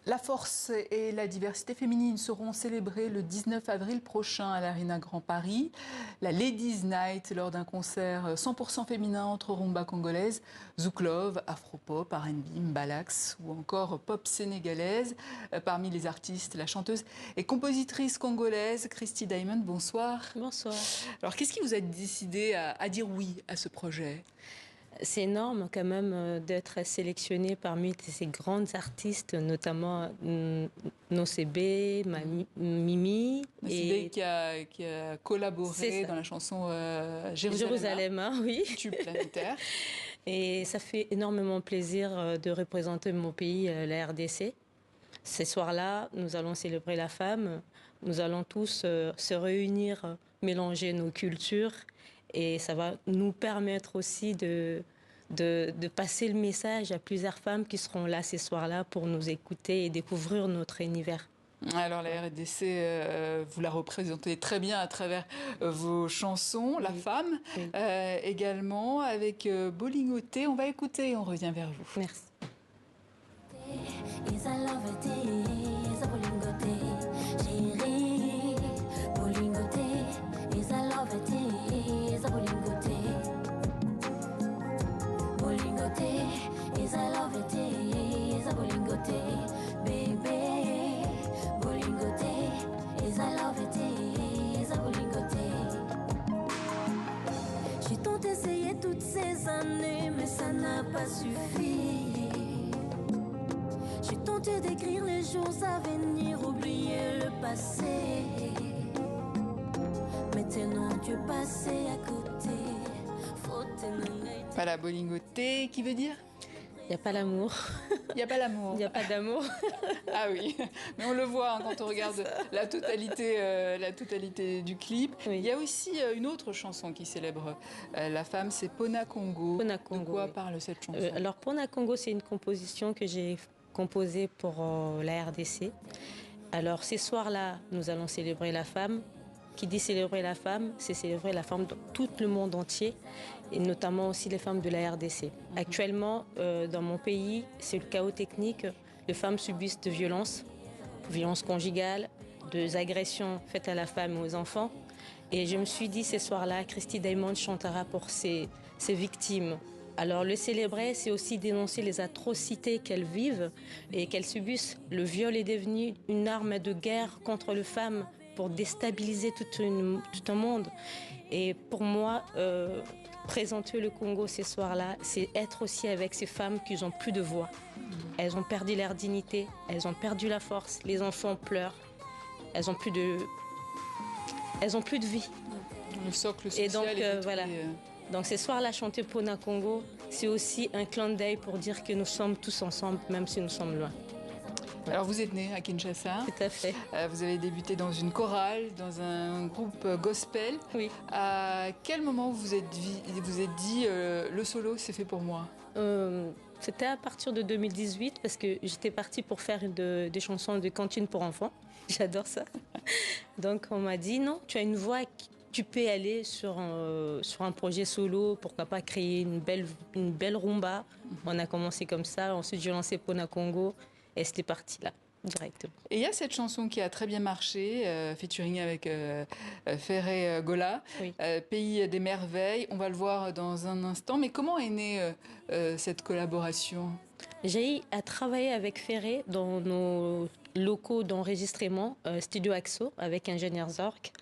La force et la diversité féminine seront célébrées le 19 avril prochain à l'Arena Grand Paris. La Ladies Night lors d'un concert 100% féminin entre rumba congolaise, zouk love, afropop, R&B, mbalax ou encore pop sénégalaise. Parmi les artistes, la chanteuse et compositrice congolaise Christy Diamond, bonsoir. Bonsoir. Alors qu'est-ce qui vous a décidé à dire oui à ce projet ? C'est énorme quand même d'être sélectionné parmi ces grandes artistes, notamment Nocébé, Mimi. Nocébé qui a collaboré dans la chanson Jérusalem, hein, oui. Tube planétaire. Et ça fait énormément plaisir de représenter mon pays, la RDC. Ces soirs-là, nous allons célébrer la femme. Nous allons tous se réunir, mélanger nos cultures. Et ça va nous permettre aussi de passer le message à plusieurs femmes qui seront là ces soirs-là pour nous écouter et découvrir notre univers. Alors la RDC, vous la représentez très bien à travers vos chansons, oui. La femme, oui. Également avec Bolingoté. On va écouter et on revient vers vous. Merci. J'ai tant essayé toutes ces années, mais ça n'a pas suffi. J'ai tenté d'écrire les jours à venir, oublier le passé. Maintenant tu es passé à côté. Voilà, Bolingoté, qui veut dire ? Il n'y a pas l'amour. Il n'y a pas l'amour. Il n'y a pas d'amour. Ah oui, mais on le voit hein, quand on regarde la totalité du clip. Oui. Il y a aussi une autre chanson qui célèbre la femme, c'est Pona Congo. Pona Congo. De quoi parle cette chanson ? Alors Pona Congo, c'est une composition que j'ai composée pour la RDC. Alors ces soirs-là, nous allons célébrer la femme. Qui dit célébrer la femme, c'est célébrer la femme dans tout le monde entier, et notamment aussi les femmes de la RDC. Actuellement, dans mon pays, c'est le chaos technique. Les femmes subissent de violences conjugales, des agressions faites à la femme et aux enfants. Et je me suis dit, ces soirs-là, Christy Diamond chantera pour ces victimes. Alors le célébrer, c'est aussi dénoncer les atrocités qu'elles vivent et qu'elles subissent. Le viol est devenu une arme de guerre contre les femmes, pour déstabiliser tout un monde. Et pour moi, présenter le Congo ces soirs-là, c'est être aussi avec ces femmes qui n'ont plus de voix. Elles ont perdu leur dignité, elles ont perdu la force, les enfants pleurent, elles n'ont plus de vie. Le socle social. Et donc, voilà. Donc ces soirs-là, chanter Pona Congo, c'est aussi un clin d'œil pour dire que nous sommes tous ensemble, même si nous sommes loin. Alors vous êtes né à Kinshasa. Tout à fait. Vous avez débuté dans une chorale, dans un groupe gospel. Oui. À quel moment vous êtes dit le solo c'est fait pour moi ? C'était à partir de 2018 parce que j'étais partie pour faire des chansons de cantine pour enfants. J'adore ça. Donc on m'a dit non, tu as une voix, tu peux aller sur un projet solo, pourquoi pas créer une belle rumba. On a commencé comme ça, ensuite j'ai lancé Pona Congo. Et c'était parti là, directement. Et il y a cette chanson qui a très bien marché, featuring avec Ferré Gola, oui. Pays des merveilles. On va le voir dans un instant. Mais comment est née cette collaboration ? J'ai eu à travailler avec Ferré dans nos locaux d'enregistrement, Studio Axo, avec Ingénieur Zorc.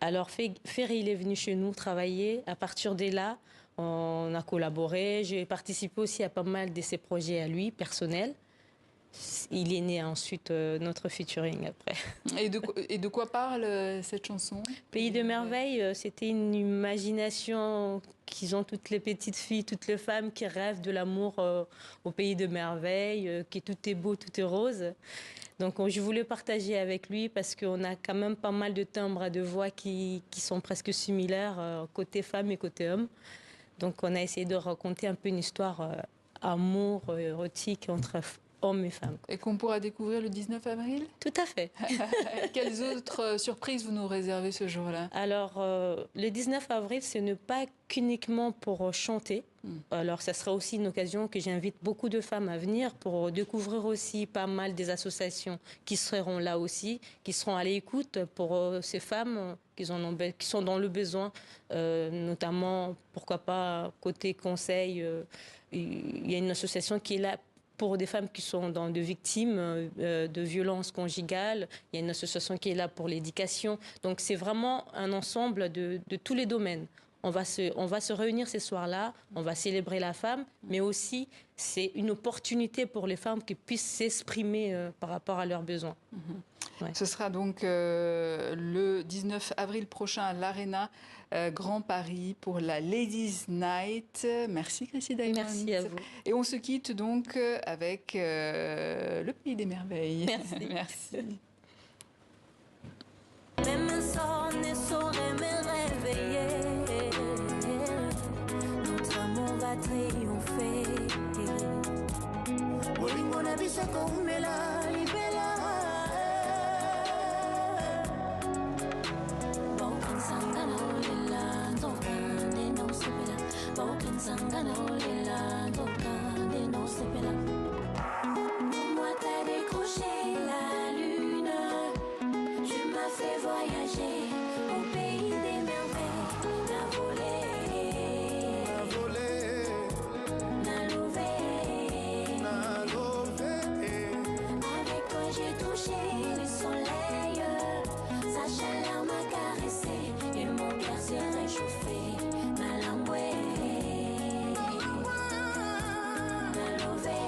Alors Ferré, il est venu chez nous travailler. À partir de là, on a collaboré. J'ai participé aussi à pas mal de ses projets à lui, personnels. Il est né ensuite notre featuring après. Et de quoi parle cette chanson ? Pays de merveille, c'était une imagination qu'ils ont toutes les petites filles, toutes les femmes qui rêvent de l'amour au pays de merveille, que tout est beau, tout est rose. Donc je voulais partager avec lui parce qu'on a quand même pas mal de timbres de voix qui sont presque similaires, côté femme et côté homme. Donc on a essayé de raconter un peu une histoire amour, érotique entre hommes et femmes. Et qu'on pourra découvrir le 19 avril ? Tout à fait. Quelles autres surprises vous nous réservez ce jour-là ? Alors, le 19 avril, ce n'est pas qu'uniquement pour chanter. Alors, ça sera aussi une occasion que j'invite beaucoup de femmes à venir pour découvrir aussi pas mal des associations qui seront là aussi, qui seront à l'écoute pour ces femmes qui sont dans le besoin, notamment, pourquoi pas, côté conseil. Il y a une association qui est là pour des femmes qui sont des victimes de violences conjugales. Il y a une association qui est là pour l'éducation. Donc, c'est vraiment un ensemble de tous les domaines. On va se réunir ces soirs-là, on va célébrer la femme, mais aussi c'est une opportunité pour les femmes qui puissent s'exprimer par rapport à leurs besoins. Ouais. Ce sera donc le 19 avril prochain à l'Arena Grand Paris pour la Ladies Night. Merci Chrissy Diamond. Merci à vous. Et on se quitte donc avec le Pays des Merveilles. Merci. Merci. Même un sort ne saurait me réveiller. Notre amour va triompher. Bolingo na biso koumela libela. Bokan sangana olela ndokande no sepela. Bokan sangana olela ndokande no sepela. Moi t'as décroché la lune. Tu m'as fait voyager au pays des merveilles. N'a volé, n'a lové. Avec toi j'ai touché le soleil. Sa chaleur m'a caressé et mon cœur s'est réchauffé. Ma langouée, n'a lové.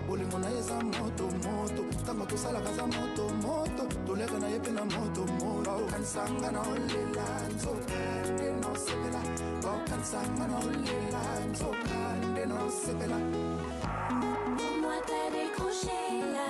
Bolingo na yeza moto moto tango tosala kaza moto moto toleka na yepe na moto moto kansanga na olela nzokande no sepela kansanga na olela nzokande no sepela. Moi t'as décroché la